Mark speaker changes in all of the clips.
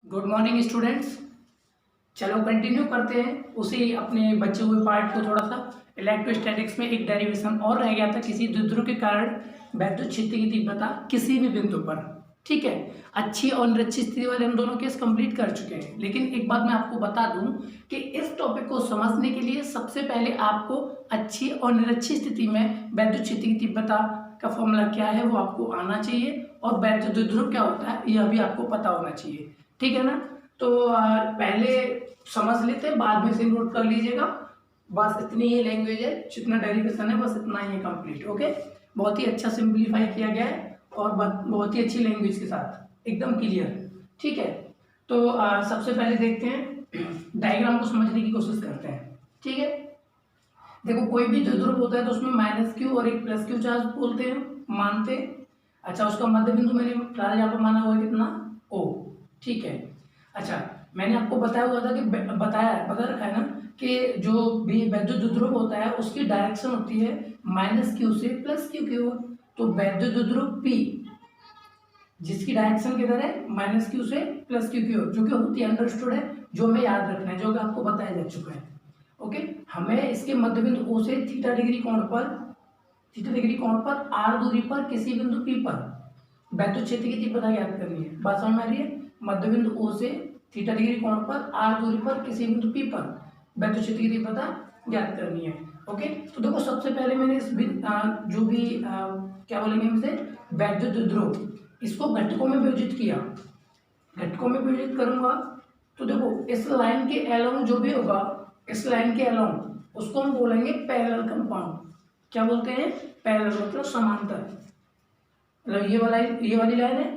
Speaker 1: Good morning students. चलो continue करते हैं उसी अपने बचे हुए पार्ट को। थोड़ा सा इलेक्ट्रोस्टैटिक्स में एक डेरिवेशन और रह गया था, किसी द्विध्रुव के कारण वैद्युत क्षेत्र की तीव्रता किसी भी बिंदु पर, ठीक है, अच्छी और निरक्षित स्थिति वाले हम दोनों केस कंप्लीट कर चुके हैं। लेकिन एक बात मैं आपको बता दूं कि इस टॉपिक को समझने के लिए सबसे पहले आपको अच्छी और निरक्षित स्थिति में वैद्युत क्षेत्र की तीव्रता का फॉर्मूला क्या है वो आपको आना चाहिए, और वैद्युत द्विध्रुव क्या होता है यह भी आपको पता होना चाहिए, ठीक है ना। तो पहले समझ लेते हैं, बाद में से नोट कर लीजिएगा। बस इतनी ही लैंग्वेज है, जितना डेरिवेशन है बस इतना ही है कंप्लीट। ओके, बहुत ही अच्छा सिंप्लीफाई किया गया है और बहुत ही अच्छी लैंग्वेज के साथ एकदम क्लियर, ठीक है। तो सबसे पहले देखते हैं, डायग्राम को समझने की कोशिश करते हैं, ठीक है। देखो कोई भी द्विध्रुव होता है तो उसमें माइनस क्यू और एक प्लस क्यू चार्ज बोलते हैं, मानते हैं। अच्छा, उसका मध्य बिंदु मैंने फिलहाल यहाँ पर माना हुआ है कितना, ओ, ठीक है। अच्छा, मैंने आपको बताया हुआ था कि बता रखा है ना कि जो भी वैद्युत द्विध्रुव होता है उसकी डायरेक्शन होती है माइनस क्यू से प्लस क्यू की ओर। तो वैद्युत द्विध्रुव पी जिसकी डायरेक्शन किधर है, माइनस क्यू से प्लस क्यू की ओर, जो कि होती है अंडरस्टूड है, जो हमें याद रखना है, जो कि आपको बताया जा चुका है। ओके, हमें इसके मध्य बिंदु ओ से थीटा डिग्री कोण पर आर दूरी पर किसी बिंदु पी पर वैद्युत क्षेत्र की तीव्रता ज्ञात करनी है। बात समझ में आ रही है? मध्य बिंदु ओ से थीटा डिग्री कोण पर आर दूरी पर किसी बिंदु पी पर वैद्युत क्षेत्र की तीव्रता ज्ञात करनी है। ओके, तो देखो सबसे पहले मैंने इस जो भी क्या बोलेंगे हम इसे, वैद्युत द्विध्रुव, इसको घटकों में विभाजित किया। घटकों में विभाजित करूंगा तो देखो इस लाइन के अलोंग जो भी होगा, इस लाइन के अलोंग उसको हम बोलेंगे पैरेलल कंपाउंड। क्या बोलते हैं? पैरेलल मतलब समांतर। मतलब ये वाली लाइन है,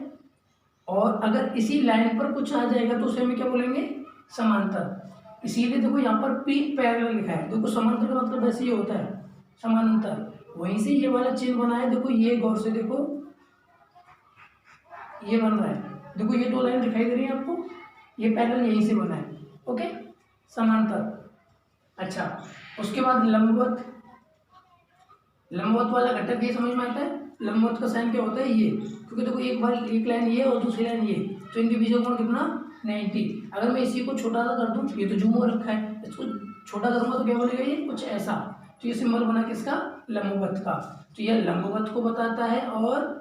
Speaker 1: और अगर इसी लाइन पर कुछ आ जाएगा तो उसे हम क्या बोलेंगे, समांतर। इसीलिए देखो यहाँ पर पी पैरेलल लिखा है। देखो समांतर का मतलब वैसे ही होता है समानांतर। वहीं से ये वाला चिन्ह बना है, देखो ये गौर से देखो, ये बन रहा है, देखो ये दो लाइन दिखाई दे रही है आपको, ये पैरेलल यहीं से बना है। ओके, समांतर। अच्छा, उसके बाद लंबवत। लंबवत वाला घटक ये समझ में आता है, लंबवत का साइन क्या होता है, ये, क्योंकि देखो एक लाइन ये और दूसरी लाइन ये, तो इनके बीच का कोण कितना, 90। अगर मैं इसी को छोटा सा कर दूं, ये तो जूम हो रखा है, इसको छोटा करूंगा तो क्या बोलेगा ये, कुछ ऐसा। तो ये सिंबल बना किसका, लंबवत का। तो यह लंबवत को बताता है और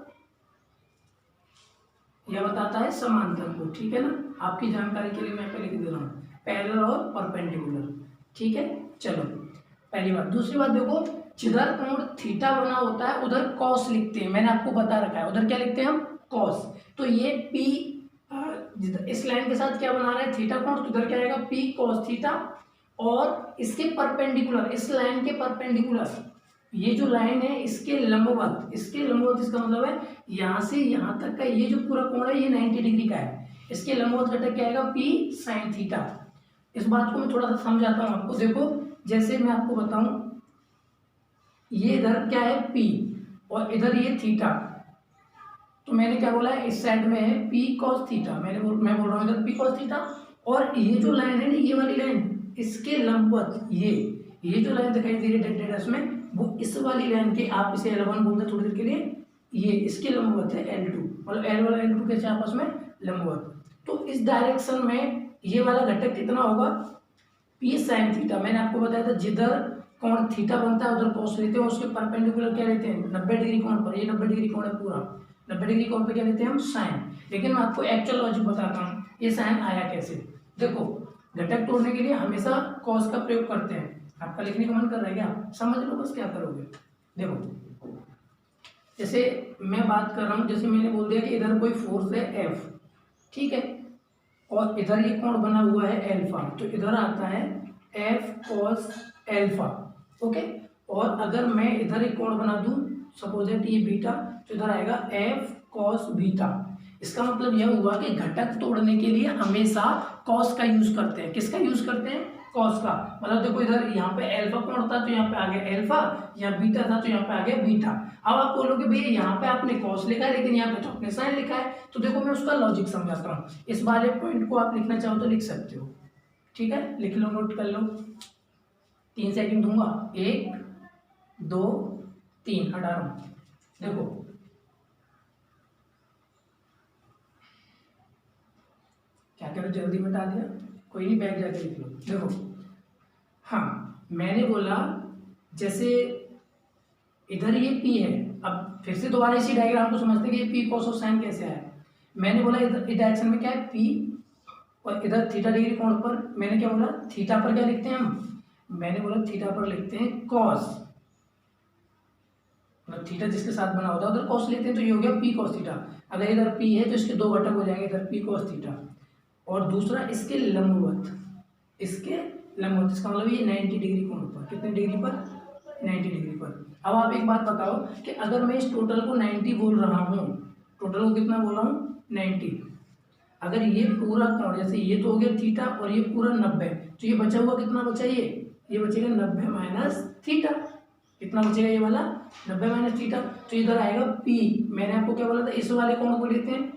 Speaker 1: यह बताता है समांतर को, ठीक है ना। आपकी जानकारी के लिए मैं पे लिख दे रहा हूँ पैरेलल और परपेंडिकुलर, ठीक है। चलो पहली बात। दूसरी बात देखो, जिधर कोण थीटा बना होता है उधर कॉस लिखते हैं, मैंने आपको बता रखा है, उधर क्या लिखते हैं हम, कॉस। तो ये पी इस लाइन के साथ क्या बना रहा है, थीटा कोण, तो इधर क्या आएगा, पी कॉस थीटा। और इसके परपेंडिकुलर, इस लाइन के परपेंडिकुलर, ये जो लाइन है इसके लंबवत, इसका मतलब है यहाँ से यहाँ तक का ये जो पूरा कोण है ये 90 डिग्री का है। इसके लंबवत घटक क्या आएगा, पी साइन थीटा। इस बात को मैं थोड़ा सा समझाता हूँ आपको। देखो जैसे मैं आपको बताऊं, ये इधर क्या है पी और इधर ये थीटा, तो मैंने क्या बोला है, इस साइड में है पी कॉस थीटा, मैं बोल रहा हूँ इधर पी कॉस थीटा। और ये जो लाइन है ना, ये वाली लाइन, इसके लंबवत ये जो लाइन दिखाई दे रही है डेड में, वो इस वाली लाइन के, आप इसे L1 बोलते हैं थोड़ी देर के लिए, ये इसके लंबवत है L2, मतलब L1 और L2 कैसे आपस में लंबवत। तो इस डायरेक्शन में ये वाला घटक कितना होगा, पी साइन थीटा। मैंने आपको बताया था जिधर कोण थीटा बनता है उधर कॉस लेते हैं, उसके परपेंडिकुलर क्या लेते हैं, 90 डिग्री कोण पर, ये 90 डिग्री कोण है पूरा, 90 डिग्री कोण पे क्या लेते हैं हम, साइन। लेकिन मैं आपको एक्चुअल लॉजिक बताता हूँ, ये साइन आया कैसे। देखो घटक तोड़ने के लिए हमेशा कॉस का प्रयोग करते हैं। आपका लिखने का मन कर रहा है क्या, समझ लो बस क्या करोगे। देखो जैसे मैं बात कर रहा हूँ, जैसे मैंने बोल दिया कि इधर कोई फोर्स है एफ, ठीक है, और इधर ये कोण बना हुआ है एल्फा, तो इधर आता है एफ कॉस एल्फा। ओके, और अगर मैं इधर एक कोण बना दूं, सपोज दैट ये बीटा, तो इधर आएगा एफ कॉस बीटा। इसका मतलब यह हुआ कि घटक तोड़ने के लिए हमेशा कॉस का यूज करते हैं। किसका यूज करते हैं, कॉस का। मतलब देखो इधर यहाँ पे एल्फा कोण था तो यहाँ पे आ गया एल्फा, यहाँ बीटा था तो यहाँ पे आ गया बीटा। अब आप बोलोगे भैया यहाँ पे आपने कॉस लिखा है लेकिन यहाँ पे तो आपने साइन लिखा है। तो देखो मैं उसका लॉजिक समझाता हूँ, इस वाले पॉइंट को आप लिखना चाहो तो लिख सकते हो, ठीक है, लिख लो, नोट कर लो। 3 सेकंड दूंगा, 1 2 3, हटा रहा हूँ। देखो क्या कह रहे हो, जल्दी बता दिया, कोई नहीं, बैग जाके लिख लो। देखो हाँ, मैंने बोला जैसे इधर ये P है, अब फिर से दोबारा इसी डायग्राम को समझते हैं कि ये P cos ऑफ साइन कैसे आया। मैंने बोला इधर इस डायरेक्शन में क्या है P, और इधर थीटा डिग्री कोण पर मैंने क्या बोला, थीटा पर क्या लिखते हैं हम, मैंने बोला थीटा पर लिखते हैं कॉस, मतलब थीटा जिसके साथ बना होता है उधर कॉस लेते हैं, तो ये हो गया P cos थीटा। अगर इधर P है तो इसके दो घटक हो जाएंगे, इधर P cos थीटा और दूसरा इसके लंबवत, इसके लंबवत, इसका मतलब ये 90 डिग्री कोण पर, कितने डिग्री पर, 90 डिग्री पर। अब आप एक बात बताओ कि अगर मैं इस टोटल को 90 बोल रहा हूँ, टोटल को कितना बोल रहा हूँ 90, अगर ये पूरा कोण जैसे ये तो हो गया थीटा और ये पूरा 90, तो ये बचा हुआ कितना बचा, ये बचेगा 90 माइनस थीटा, कितना बचेगा ये वाला 90 माइनस थीटा, तो इधर आएगा P, मैंने आपको क्या बोला था इस वाले कोण को लेते हैं,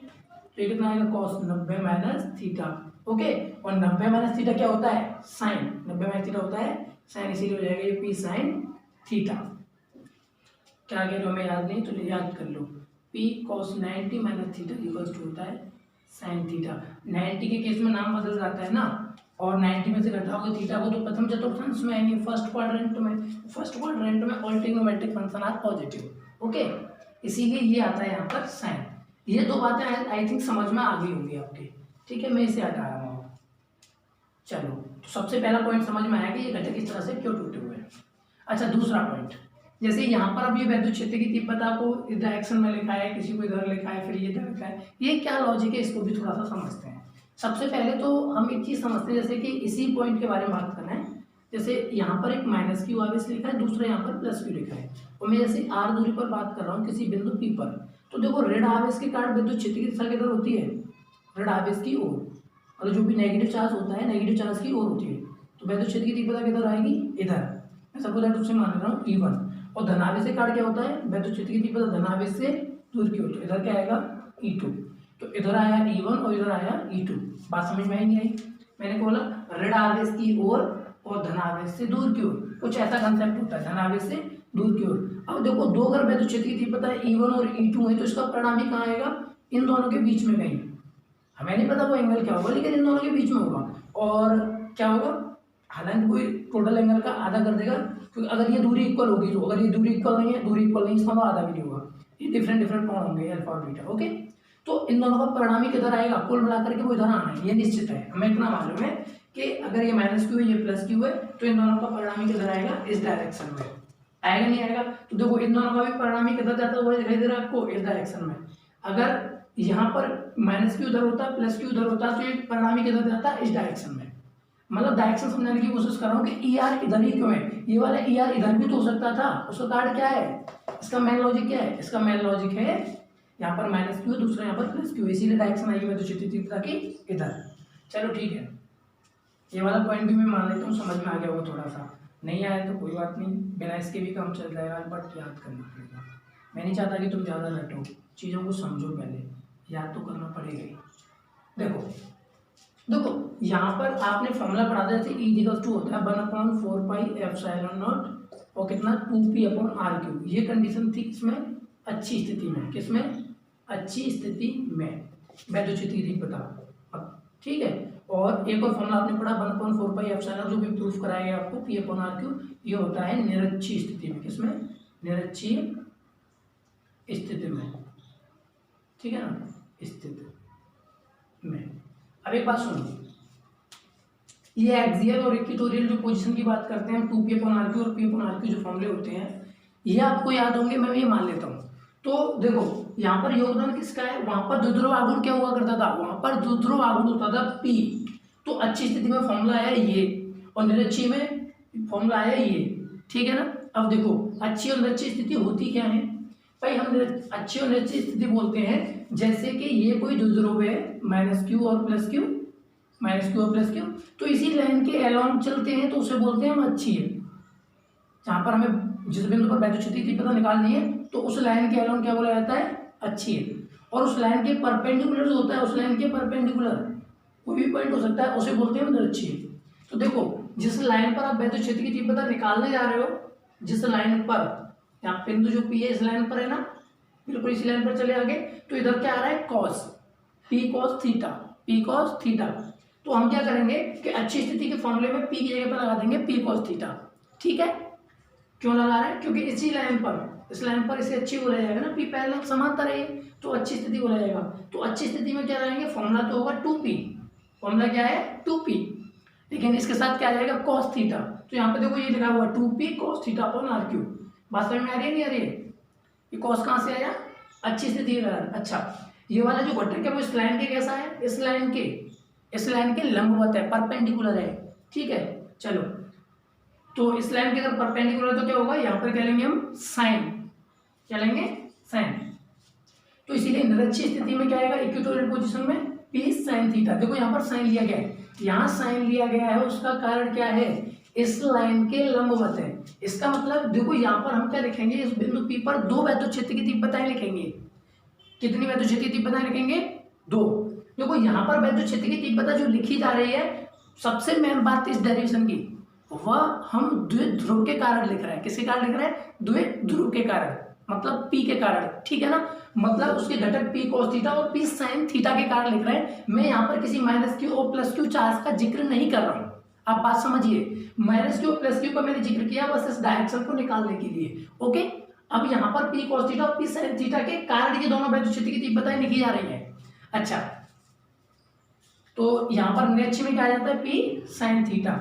Speaker 1: तो ये कितना आएगा cos 90 माइनस थीटा, ओके। और 90 माइनस थीटा क्या होता है, साइन, 90 माइनस थीटा होता है साइन, इसीलिए हो जाएगा ये P साइन थीटा। क्या कह रहे हो, हमें याद नहीं तो याद कर लो, P cos 90 minus theta equals to होता है साइन थीटा। 90 के केस में नाम बदल जाता है ना, और 90 में से घटाओगे थीटा को तो प्रथम चतुर्थांश में आएंगे, फर्स्ट क्वाड्रेंट में, फर्स्ट क्वाड्रेंट में all trigonometric function are positive, okay, इसीलिए ये आता है यहाँ पर साइन। ये दो बातें आई थिंक समझ में आ गई होंगी आपके, ठीक है, मैं इसे हटा रहा हूँ। चलो, तो सबसे पहला पॉइंट समझ में आया कि ये घटक इस तरह से क्यों टूटे हुए हैं। अच्छा, दूसरा पॉइंट, जैसे यहाँ पर अब ये वैद्युत क्षेत्र की तीव्रता को इस डायरेक्शन में लिखा है, किसी को इधर लिखा है, फिर ये इधर लिखा है, ये क्या लॉजिक है, इसको भी थोड़ा सा समझते हैं। सबसे पहले तो हम एक चीज़ समझते हैं, जैसे कि इसी पॉइंट के बारे में बात करना है, जैसे यहाँ पर एक माइनस क्यू आवेश लिखा है, दूसरा यहाँ पर प्लस क्यू लिखा है, और मैं जैसे r दूरी पर बात कर रहा हूँ किसी बिंदु P पर, तो देखो ऋण आवेश के कारण विद्युत क्षेत्र की दिशा किधर होती है, ऋण आवेश की ओर, और जो भी नेगेटिव चार्ज होता है नेगेटिव चार्ज की ओर होती है, तो विद्युत क्षेत्र की तीव्रता किधर आएगी, इधर, ऐसा बोला तुझसे मान रहा हूँ E1, और धनावेश के कारण क्या होता है, विद्युत क्षेत्र की तीव्रता धनावेश से दूर की ओर, तो इधर क्या आएगा E2, तो इधर आया E1 और इधर आया E2, बात समझ में आई नहीं आई। मैंने बोला ऋण आवेश की ओर और धनावेश से दूर की ओर, कुछ ऐसा कंसेप्ट होता है, धनावेश से दूर की ओर। अब देखो दो अगर विद्युत क्षेत्र की तीव्रता E1 और E2 है, तो इसका परिणामी कहाँ आएगा, इन दोनों के बीच में कहीं, हमें नहीं पता वो एंगल क्या होगा, लेकिन इन दोनों के बीच में होगा, और क्या होगा, हालांकि कोई टोटल एंगल का आधा कर देगा, क्योंकि अगर ये दूरी इक्वल होगी, तो अगर ये दूरी इक्वल नहीं है, दूरी इक्वल नहीं, इसका आधा भी नहीं होगा, ये डिफरेंट डिफरेंट कोण होंगे अल्फा और बीटा, ओके। तो इन दोनों का परिणामी किधर आएगा, कुल मिलाकर के वो इधर आना है, ये निश्चित है, हमें इतना मालूम है कि अगर ये माइनस क्यू है ये प्लस क्यू है, तो इन दोनों का परिणामी किधर आएगा, इस डायरेक्शन में आएगा, नहीं आएगा, तो देखो इन दोनों का भी परिणामी किधर जाता है, वो दिखाई दे रहा है आपको, इस डायरेक्शन में। अगर यहाँ पर माइनस क्यू उधर होता है, प्लस क्यू उधर होता है, तो ये परिणामी किधर जाता है, इस डायरेक्शन में। मतलब डायरेक्शन समझाने की कोशिश कर रहा हूँ कि ER इधर ही क्यों है, ये वाला ER इधर भी तो हो सकता था, उसका कारण क्या है, इसका मेन लॉजिक क्या है, इसका मेन लॉजिक है यहाँ पर माइनस क्यू, दूसरा यहाँ पर प्लस क्यू, इसीलिए डायरेक्शन आई है तो तीव्रता की इधर। चलो ठीक है, ये वाला पॉइंट भी मैं मान लेता हूँ, समझ में आ गया होगा, थोड़ा सा नहीं आया तो कोई बात नहीं, बिना इसके भी काम चल जाएगा, बट याद करना पड़ेगा। मैं नहीं चाहता कि तुम ज़्यादा रटो, चीज़ों को समझो, पहले याद तो करना पड़ेगा ही। देखो यहाँ पर आपने फॉर्मूला पढ़ा था, जैसे E= होता है 1/4πε0 और कितना 2p/r³, ये कंडीशन थी किसमें, अच्छी स्थिति में, किसमें, अच्छी स्थिति में वैद्युत क्षेत्र की तीव्रता, ठीक है। और एक और फॉर्मूला आपने पढ़ा 1/4πε0, जो भी प्रूफ कराएगा आपको, p/r³, ये होता है निरक्षीय स्थिति में, किसमें, निरक्षीय स्थिति में, ठीक है ना, स्थिति में। अब एक बात सुनो, ये एक्सियल और इक्वेटोरियल जो पोजीशन की बात करते हैं हम, 2p/r³ और p/r³ जो फॉर्मूले होते हैं, ये आपको याद होंगे, मैं ये मान लेता हूँ। तो देखो यहाँ पर योगदान किसका है, वहां पर द्विध्रुव आघूर्ण क्या हुआ करता था, वहां पर द्विध्रुव आघूर्ण होता था P, तो अच्छी स्थिति में फॉर्मूला आया ये, और निरक्षीय में फॉर्मूला आया ये, ठीक है ना। अब देखो अच्छी और निरक्षीय स्थिति होती क्या है भाई, हम अच्छी और निरक्षीय स्थिति बोलते हैं जैसे कि ये कोई द्विध्रुव है, -q और +q, -q और +q, तो इसी लाइन के अलोंग चलते हैं, तो उसे बोलते हैं हम अच्छी है। जहाँ पर हमें जिस बिंदु पर वैद्युत क्षेत्र की तीव्रता निकालनी है, तो उस लाइन के अलोंग क्या बोला जाता है, अच्छी है। और उस लाइन के परपेंडिकुलर जो होता है, उस लाइन के परपेंडिकुलर कोई भी पॉइंट हो सकता है, उसे बोलते हैं निरक्षीय। तो देखो जिस लाइन पर आप वैद्युत क्षेत्र की तीव्रता निकालने जा रहे हो, जिस लाइन पर, यहाँ बिंदु जो P है इस लाइन पर है ना, बिल्कुल इसी लाइन पर चले आगे, तो इधर क्या आ रहा है, cos, P cos theta, P cos theta. तो हम क्या करेंगे कि अच्छी स्थिति के फॉर्मूले में पी की जगह पर लगा देंगे पी कॉस थीटा। ठीक है, क्यों लगा रहे हैं? क्योंकि इसी लाइन पर, इस लाइन पर इसे अच्छी बोला जाएगा ना, पी पैरेलल समांतर है तो अच्छी स्थिति बोला जाएगा। तो अच्छी स्थिति में क्या रहेंगे, फॉर्मूला तो होगा 2p, फॉर्मूला क्या है 2p, लेकिन इसके साथ क्या आ जाएगा cos थीटा। तो यहाँ पे देखो ये लिखा हुआ 2p cos theta upon r cube. बात समझ में आ रही है नहीं आ रही है? ये cos कहाँ से आया, अच्छी स्थिति में। अच्छा, ये वाला जो घटक है वो इस लाइन के कैसा है, इस लाइन के लंबवत है, परपेंडिकुलर है। ठीक है, चलो, तो इस लाइन के अगर परपेंडिकुलर तो क्या होगा, यहाँ पर क्या लेंगे हम साइन, क्या लेंगे साइन। तो इसीलिए निरक्षीय स्थिति में क्या आएगा, इक्वेटोरियल पोजीशन में पी साइन थीटा। देखो यहाँ पर साइन लिया गया है, यहाँ साइन लिया गया है, उसका कारण क्या है, इस लाइन के लंबवत है। इसका मतलब देखो यहाँ पर हम क्या लिखेंगे, इस बिंदु पी पर दो वैद्युत क्षेत्र की तीव्रताएं लिखेंगे। कितनी वैद्युत क्षेत्र की तीव्रताएं लिखेंगे, दो। देखो यहाँ पर वैद्युत क्षेत्र की तीव्रता जो लिखी जा रही है, सबसे मेन बात इस डेरिवेशन की, वह हम द्विध्रुव के कारण लिख रहे हैं। किसके कारण लिख रहे हैं, द्विध्रुव के कारण, मतलब P के कारण। ठीक है ना, मतलब उसके घटक P cos थीटा और P sin थीटा के कारण लिख रहे हैं। मैं यहाँ पर किसी माइनस क्यू और प्लस क्यू चार्ज का जिक्र नहीं कर रहा हूँ, आप बात समझिए। माइनस क्यू और प्लस क्यू का मैंने जिक्र किया बस इस डायरेक्शन को निकालने के लिए। ओके, अब यहाँ पर P cos थीटा और P sin थीटा के कारण ये दोनों वैद्युत क्षेत्र की तीव्रताएं लिखी जा रही है। अच्छा, तो यहाँ पर नेक्स्ट में क्या आ जाता है, P sin थीटा।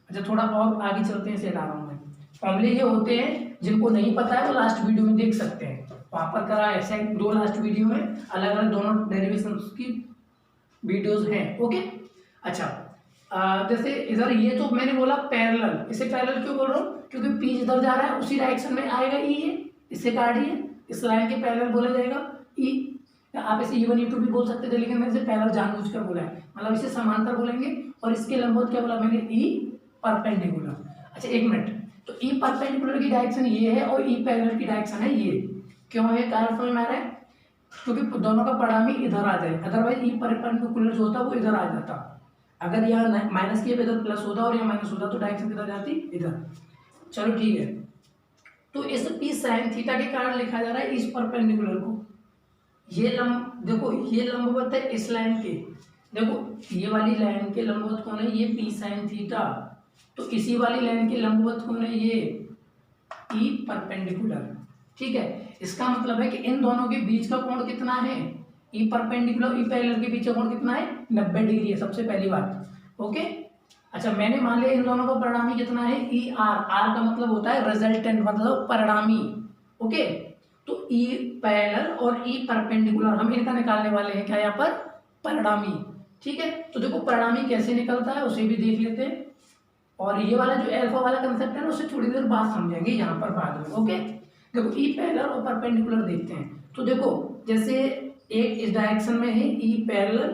Speaker 1: अच्छा, थोड़ा और आगे चलते हैं, इसे ला रहा हूँ मैं। फॉर्मूले ये होते हैं, जिनको नहीं पता है वो लास्ट वीडियो में देख सकते हैं, वहां पर करा ऐसे दो लास्ट वीडियो में अलग अलग दोनों डेरिवेशन की वीडियोस हैं। ओके, अच्छा, जैसे इधर ये तो मैंने बोला पैरेलल, इसे पैरेलल क्यों बोल रहा हूँ, क्योंकि पी जिधर जा रहा है उसी डायरेक्शन में आएगा ई है, इससे काट है, इस लाइन के पैरेलल बोला जाएगा ई। आप इसे E1 E2 भी बोल सकते थे, लेकिन मैंने इसे पैरेलल जानबूझकर बोला है, मतलब इसे समांतर बोलेंगे। और इसके लंबवत क्या बोला मैंने, ई परपेंडिकुलर। अच्छा एक मिनट, तो ई परपेंडिकुलर की डायरेक्शन ये है और ई पैरेलल की डायरेक्शन है ये। क्यों है, कारण समझ में आ रहा है, क्योंकि दोनों का परिणामी इधर आ जाए, अदरवाइज ई परपेंडिकुलर जो होता है वो इधर आ जाता। अगर यहाँ माइनस किए इधर प्लस होता और यहाँ माइनस होता तो डायरेक्शन किधर जाती, इधर। चलो ठीक है, तो इस पी साइन थीटा के कारण लिखा जा रहा है इस परपेंडिकुलर को। ये देखो ये लंबवत है इस लाइन के, देखो ये वाली लाइन के लंबवत कौन है, ये पी साइन थीटा। तो इसी वाली लाइन के लंबवत कौन है, ये ई परपेंडिकुलर। ठीक है, इसका मतलब है कि इन दोनों के बीच का कोण कितना है, ई परपेंडिकुलर ई पैरेलल के बीच का कोण कितना है, 90 डिग्री है, सबसे पहली बात। ओके, अच्छा मैंने मान लिया इन दोनों का परिणामी कितना है, ई आर। आर का मतलब होता है रिजल्टेंट, मतलब परिणामी। ओके, तो ई पैरेलल और ई परपेंडिकुलर हम इनका निकालने वाले हैं, क्या यहाँ पर, परिणामी। ठीक है, तो देखो परिणामी कैसे निकलता है उसे भी देख लेते हैं, और ये वाला जो अल्फा वाला कंसेप्ट है ना उसे थोड़ी देर बाद समझेंगे यहाँ पर बाद में। ओके, देखो ई पैरेलल और परपेंडिकुलर देखते हैं। तो देखो जैसे एक इस डायरेक्शन में है ई पैरेलल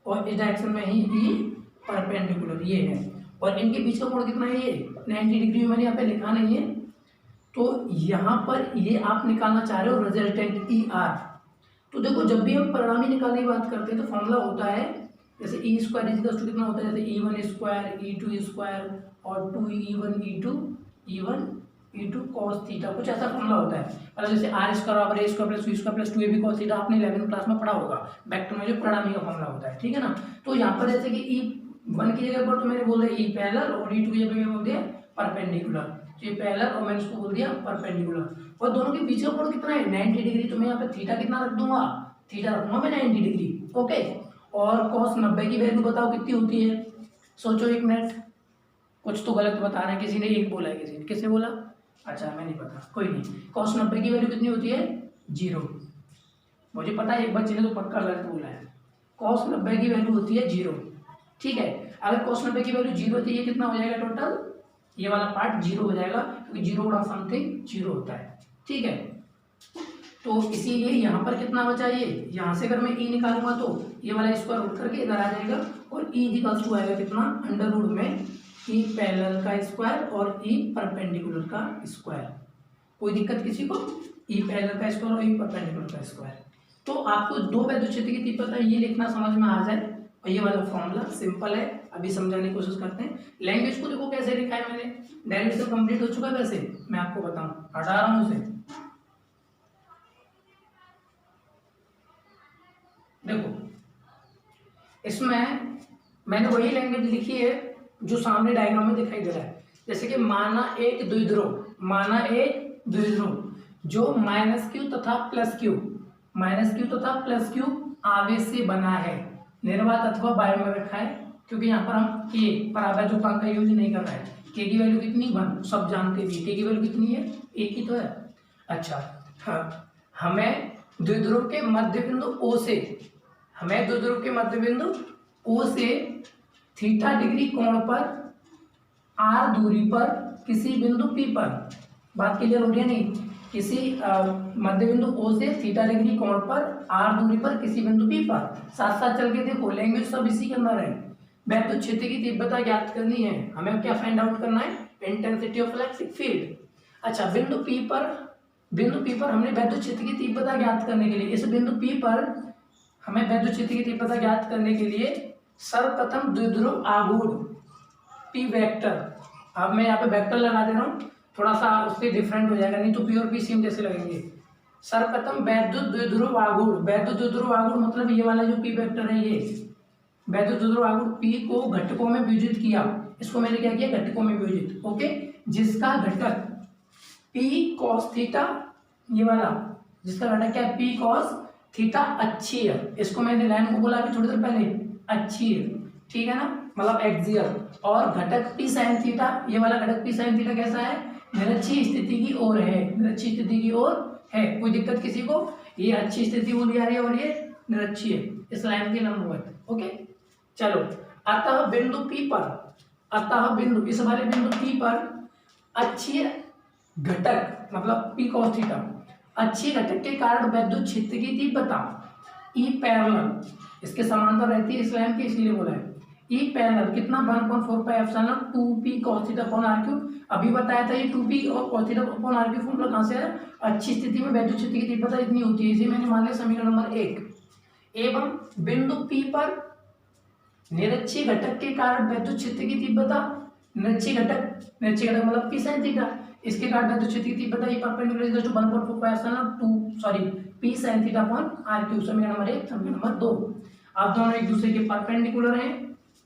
Speaker 1: और इस डायरेक्शन में है ई परपेंडिकुलर, ये है, और इनके बीच का कोण कितना है, ये 90 डिग्री। मैंने यहाँ पे लिखा नहीं है, तो यहाँ पर ये आप निकालना चाह रहे हो रिजल्टेंट ई आर। तो देखो जब भी हम परिणामी निकालने की बात करते हैं तो फॉर्मूला होता है, जैसे ई स्क्वायर इजिकल्स टू कितना होता है, जैसे E1 स्क्वायर E2 स्क्वायर और 2E1 E2 cos थीटा, कुछ ऐसा फॉर्मूला होता है। मतलब जैसे आर स्क्वायर बराबर a square plus b square plus 2ab cos theta, आपने 11वीं क्लास में पढ़ा होगा, वेक्टर में जो परिणामी का फॉर्मूला होता है। ठीक है ना, तो यहाँ पर जैसे कि E1 की जगह पर तो मैंने बोल दिया ई पैरेलल और E2 की जगह बोल दिया परपेंडिकुलर। तो ये पैरेलल और मैंने इसको बोल दिया परपेंडिकुलर, और दोनों के बीच का कोण कितना है, 90 डिग्री। तो मैं यहाँ पे थीटा कितना रख दूंगा, थीटा रखूंगा मैं 90 डिग्री। ओके, और cos 90 की वैल्यू बताओ कितनी होती है, सोचो एक मिनट। कुछ तो गलत बता रहे हैं, किसी ने एक बोला है, किसी ने, किसने बोला, अच्छा मैं नहीं पता, कोई नहीं। cos 90 की वैल्यू कितनी होती है, 0। मुझे पता है एक बच्चे ने तो पक्का गलत बोला है, cos 90 की वैल्यू होती है 0। ठीक है, अगर cos 90 की वैल्यू 0 होती है, ये कितना हो जाएगा टोटल, ये वाला पार्ट 0 हो जाएगा, क्योंकि 0 गुणा समथिंग 0 होता है। ठीक है, तो इसीलिए यहाँ पर कितना बचा, ये यहाँ से अगर मैं ई निकालूंगा तो ये वाला स्क्वायर उठ करके इधर आ जाएगा, और ई इक्वल्स टू आएगा कितना, अंडर रूट में ई पैरेलल का स्क्वायर और ई परपेंडिकुलर का स्क्वायर। कोई दिक्कत किसी को, ई पैरेलल का स्क्वायर और ई परपेंडिकुलर का स्क्वायर। तो आपको दो वैद्युत क्षेत्र की तीव्रता ये लिखना समझ में आ जाए, और ये वाला फॉर्मूला सिंपल है, अभी समझाने की कोशिश करते हैं। लैंग्वेज को देखो कैसे लिखा है मैंने, डेरिवेशन कंप्लीट हो चुका है, वैसे मैं आपको बताऊं, हटा रहा हूँ उसे। देखो इसमें मैंने वही लैंग्वेज लिखी है जो सामने डायग्राम में दिखाई दे रहा है। जैसे कि माना एक द्विध्रुव जो -q तथा +q आवेश से बना है, निर्वात अथवा वायु में रखा है, क्योंकि यहाँ पर हम के परावैद्युतांक का यूज नहीं कर रहे हैं। के की वैल्यू कितनी 1 सब जानते भी, के की वैल्यू कितनी है, एक ही तो है। अच्छा हाँ, हमें द्विध्रुव के मध्य बिंदु O से थीटा डिग्री कोण पर r दूरी पर किसी बिंदु P पर, बात क्लियर हो रही है नहीं, किसी मध्य बिंदु O से थीटा डिग्री कोण पर r दूरी पर किसी बिंदु P पर, साथ साथ चल के देखो लैंग्वेज सब इसी के अंदर है। वैद्युत क्षेत्र की तीव्रता ज्ञात करनी है, हमें क्या फाइंड आउट करना है, इंटेंसिटी ऑफ इलेक्ट्रिक फील्ड। अच्छा बिंदु P पर हमने वैद्युत क्षेत्र की तीव्रता ज्ञात करने के लिए, इस बिंदु P पर हमें वैद्युत क्षेत्र की तीव्रता ज्ञात करने के लिए सर्वप्रथम द्विध्रुव आघूर्ण P वेक्टर, अब मैं यहाँ पे वेक्टर लगा दे रहा हूँ, थोड़ा सा उससे डिफरेंट हो जाएगा, नहीं तो प्योर पी सेम जैसे लगेंगे। सर्वप्रथम वैद्युत द्विध्रुव आघूर्ण मतलब ये वाला जो P वेक्टर है, ये वैद्युत द्विध्रुव आघूर्ण P को घटकों में विभाजित किया, इसको मैंने क्या किया, घटकों में विभाजित, ओके, जिसका घटक P cos थीटा, ये वाला जिसका घटक क्या है, P cos थीटा अक्षीय, इसको मैंने लाइन को बोला अभी थोड़ी देर पहले, अक्षीय, ठीक है ना, मतलब एक्सियल, और घटक P sin थीटा, ये वाला घटक P sin थीटा कैसा है, निरक्षीय स्थिति की ओर है, कोई दिक्कत किसी को, ये अच्छी स्थिति बोली जा रही है और ये निरक्षीय, इस लाइन के लंबवत, ओके। चलो अतः बिंदु इस वाले बिंदु P पर अक्षीय घटक मतलब P cos थीटा, अक्षीय घटक के कारण वैद्युत क्षेत्र की तीव्रता E पैरेलल इसके समांतर रहती है इस लाइन के, इसलिए बोला है E पैरेलल कितना 1/4 pi epsilon 2p cos theta upon r3, अभी बताया था ये 2p और cos theta upon r3 formula कहाँ से है, अच्छी स्थिति में वैद्युत क्षेत्र की तीव्रता इतनी होती है, इसे मैंने मान लिया समीकरण नंबर 1। एवं बिंदु P पर निरक्षीय घटक के कारण वैद्युत क्षेत्र की तीव्रता, निरक्षीय घटक मतलब P sin थीटा, इसके कारण वैद्युत क्षेत्र की तीव्रता E perpendicular equal to 1/4 pi epsilon P sin theta upon r3, समीकरण नंबर 1 समीकरण नंबर 2। अब दोनों एक दूसरे के परपेंडिकुलर हैं,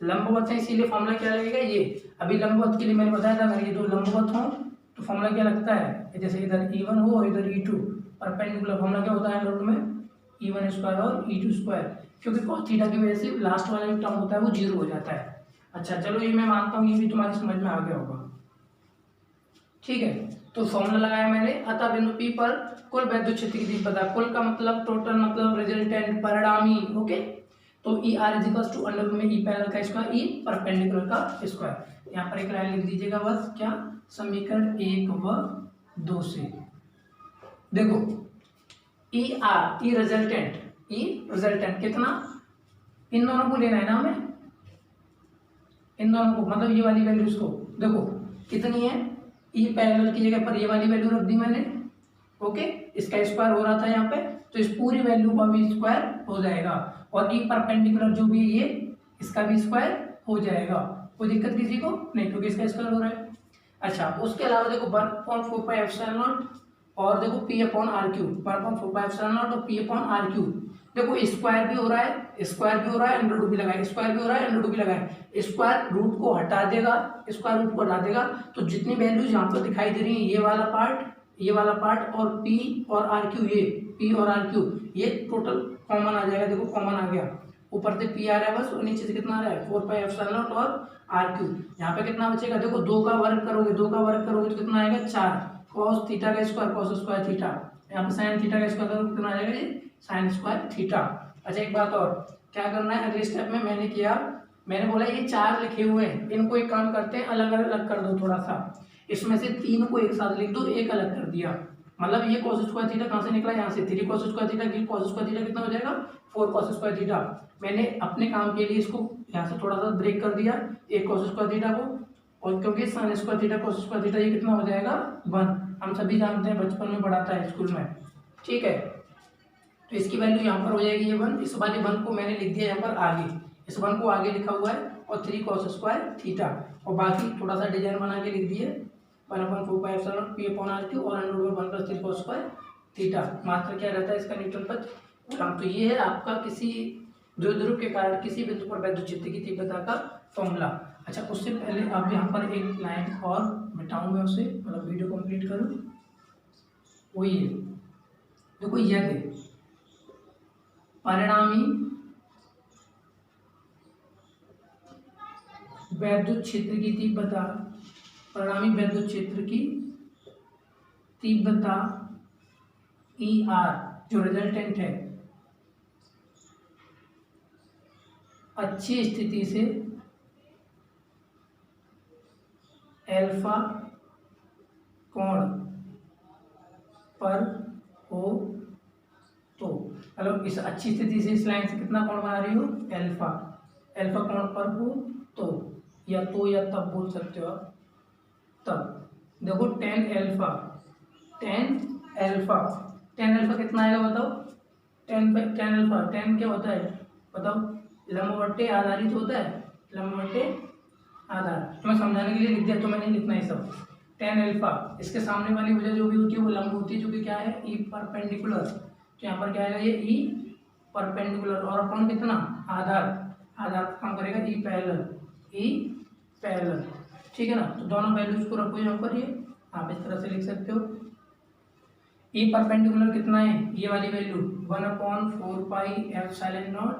Speaker 1: लंबवत है, इसीलिए फॉर्मूला क्या लगेगा, ये अभी लंबवत के लिए मैंने बताया था, अगर ये दो लंबवत हों तो फॉर्मूला क्या लगता है, जैसे इधर E1 हो और इधर E2, परपेंडिकुलर फॉर्मूला क्या होता है रूट में, E1 स्क्वायर और E2 स्क्वायर, क्योंकि cos थीटा की वजह से लास्ट वाला जो टर्म होता है वो 0 हो जाता है। अच्छा चलो ये मैं मानता हूँ ये भी तुम्हारी समझ में आ गया होगा, ठीक है। तो फॉर्मूला लगाया मैंने, अतः बिंदु P पर कुल वैद्युत क्षेत्र की तीव्रता, कुल का मतलब टोटल मतलब रिजल्टेंट परिणामी, ओके, तो ER इक्वल्स टू अंडर में E पैरेलल का स्क्वायर E परपेंडिकुलर का स्क्वायर, यहाँ पर एक लाइन लिख दीजिएगा बस, क्या समीकरण 1 व 2 से देखो E रिजल्टेंट कितना, इन दोनों को लेना है ना हमें, इन दोनों को मतलब ये वाली वैल्यूज को देखो कितनी है, E पैरेलल की जगह पर ये वाली वैल्यू रख दी मैंने, ओके, इसका स्क्वायर हो रहा था यहाँ पे, तो इस पूरी वैल्यू का भी स्क्वायर हो जाएगा, और E परपेंडिकुलर जो भी ये इसका भी स्क्वायर हो जाएगा, कोई दिक्कत किसी को नहीं, क्योंकि इसका स्क्वायर हो रहा है। अच्छा उसके अलावा देखो 1/4 पाई एप्सिलॉन नॉट और देखो P upon r3, 1/4 pi epsilon not और P अपॉन r3, देखो स्क्वायर भी हो रहा है, अंडर रूट भी लगाए, स्क्वायर भी हो रहा है, अंडर रूट भी लगाए, स्क्वायर रूट को हटा देगा, तो जितनी वैल्यूज यहाँ पर दिखाई दे रही है, ये वाला पार्ट और P और r3, ये P और r3 ये टोटल कॉमन आ जाएगा, देखो कॉमन आ गया, ऊपर से P आ रहा है बस, और नीचे से कितना आ रहा है 4 पाई एप्सिलॉन नॉट और r3, यहाँ पे कितना बचेगा, देखो 2 का वर्ग करोगे तो कितना आएगा 4, cos थीटा का स्क्वायर cos स्क्वायर थीटा, यहाँ पे sin थीटा का स्क्वायर करोगे कितना आ जाएगा ये sin स्क्वायर थीटा। अच्छा एक बात और, क्या करना है अगले स्टेप में, मैंने बोला ये 4 लिखे हुए हैं, इनको एक काम करते हैं अलग अलग कर दो थोड़ा सा, इसमें से 3 को एक साथ लिख दो, एक अलग कर दिया, मतलब ये cos स्क्वायर थीटा कहाँ से निकला, यहाँ से 3 cos square theta, cos square theta कितना हो जाएगा 4 cos स्क्वायर थीटा, मैंने अपने काम के लिए इसको यहाँ से थोड़ा सा ब्रेक कर दिया, एक cos स्क्वायर थीटा को, और क्योंकि sin square theta cos square theta ये कितना हो जाएगा 1, हम सभी जानते हैं बचपन में पढ़ाता है स्कूल में, ठीक है। तो इसकी वैल्यू यहाँ पर हो जाएगी ये 1, इस वाले 1 को मैंने लिख दिया यहाँ पर आगे, इस 1 को आगे लिखा हुआ है, और 3 cos स्क्वायर थीटा, और बाकी थोड़ा सा डिजाइन बना के लिख दिए 1/4 pi epsilon P upon r3 और under root 1 + 3 cos square theta, मात्र क्या रहता है इसका न्यूटन पर कूलम। तो ये है आपका किसी द्विध्रुव के कारण किसी बिंदु पर वैद्युत क्षेत्र की तीव्रता का फॉर्मूला। अच्छा, उससे पहले अब यहाँ पर एक लाइन और मिटाऊँ मैं उसे, मतलब वीडियो कंप्लीट करूँ, वही है। देखो, यदि परिणामी वैद्युत क्षेत्र की तीव्रता, परिणामी वैद्युत क्षेत्र की तीव्रता ER जो रिजल्टेंट है अच्छी स्थिति से अल्फा कोण पर हो तो, मतलब इस अच्छी स्थिति से इस लाइन से कितना कोण बना रही हो, अल्फा, अल्फा कोण पर हो तो, या तो या तब बोल सकते हो आप, तब। देखो टेन अल्फा कितना आएगा बताओ, टेन अल्फा, टेन क्या होता है बताओ, लंबवट्टे आधारित होता है, लंबवट्टे आधार, तो मैं समझाने के लिए लिख दिया, तो मैंने लिखना है सब। टेन अल्फा, इसके सामने वाली वजह जो भी होती है वो लंब होती है, जो कि क्या है, ई परपेंडिकुलर, तो यहाँ पर क्या आएगा, ये ई परपेंडिकुलर, और अपॉन कितना, आधार, आधार का काम करेगा ई पैरेलल, ठीक है ना। तो दोनों वैल्यूज को रखो यहाँ पर, ये आप इस तरह से लिख सकते हो। ई परपेंडिकुलर कितना है, ये वाली वैल्यू 1/4πε0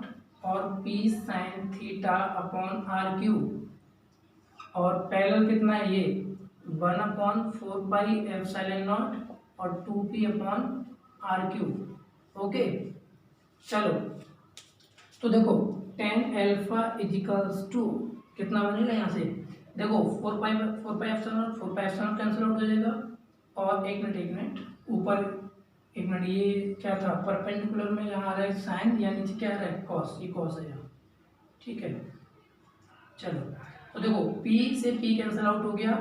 Speaker 1: और p sin theta upon r3, और पैरेलल कितना है ये 1/4πε0 और 2p अपॉन r3। ओके, चलो, तो देखो टेन अल्फा इजिकल्स टू कितना बनेगा यहाँ से, देखो 4πε0 कैंसिल आउट हो जाएगा, और एक मिनट ऊपर, एक मिनट, ये क्या था, परपेंडिकुलर में यहाँ आ रहा है साइन, या नीचे क्या आ रहा है कॉस, ये कॉस है यहाँ, ठीक है। चलो, तो देखो P से P कैंसिल आउट हो गया,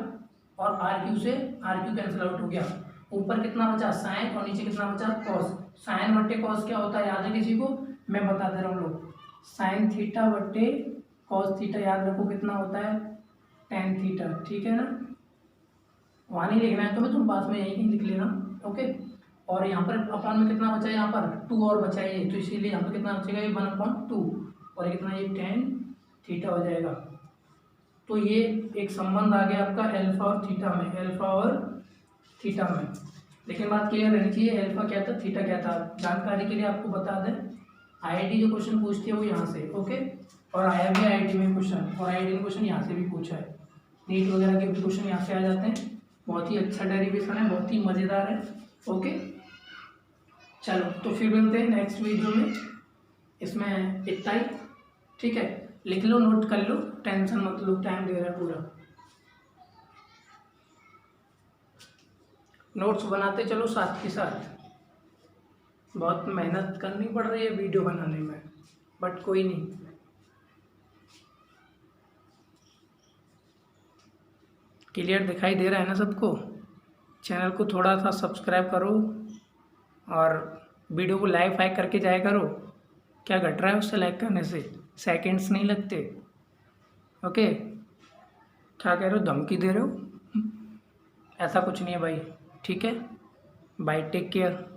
Speaker 1: और RQ से RQ कैंसिल आउट हो गया, ऊपर कितना बचा साइन, और नीचे कितना बचा कॉस। साइन बट्टे कॉस क्या होता है, याद है किसी को, मैं बता दे रहा हूँ लोग, साइन थीटा बट्टे कॉस थीटा, याद रखो कितना होता है, टेन थीटा, ठीक है ना। वहाँ नहीं लिखना है तो मैं तुम पास में यहीं लिख लेना, ओके। और यहाँ पर अपॉन में कितना बचा है, यहाँ पर 2 और बचा है ये, तो इसीलिए यहाँ पर कितना बचेगा, ये 1/2, और ये कितना, ये टेन थीटा हो जाएगा। तो ये एक संबंध आ गया आपका अल्फा और थीटा में, अल्फा और थीटा में। लेकिन बात क्लियर रहनी चाहिए, अल्फा क्या था, थीटा क्या था। जानकारी के लिए आपको बता दें, IIT जो क्वेश्चन पूछती है वो यहाँ से, ओके, और आया भी IIT में क्वेश्चन, और IIT में क्वेश्चन यहाँ से भी पूछा है, नीट वगैरह के भी क्वेश्चन यहाँ से आ जाते हैं। बहुत ही अच्छा डेरिवेशन है, बहुत ही मज़ेदार है, ओके। चलो, तो फिर मिलते हैं नेक्स्ट वीडियो में, इसमें इतना ही, ठीक है। लिख लो, नोट कर लो, टेंशन मत लो, टाइम दे रहा है पूरा, नोट्स बनाते चलो साथ के साथ। बहुत मेहनत करनी पड़ रही है वीडियो बनाने में, बट कोई नहीं। क्लियर दिखाई दे रहा है ना सबको। चैनल को थोड़ा सा सब्सक्राइब करो, और वीडियो को लाइक फाइक करके जाया करो। क्या घट रहा है उससे लाइक करने से, सेकंड्स नहीं लगते, ओके। क्या कह रहे हो, धमकी दे रहे हो, ऐसा कुछ नहीं है भाई, ठीक है। Bye, take care.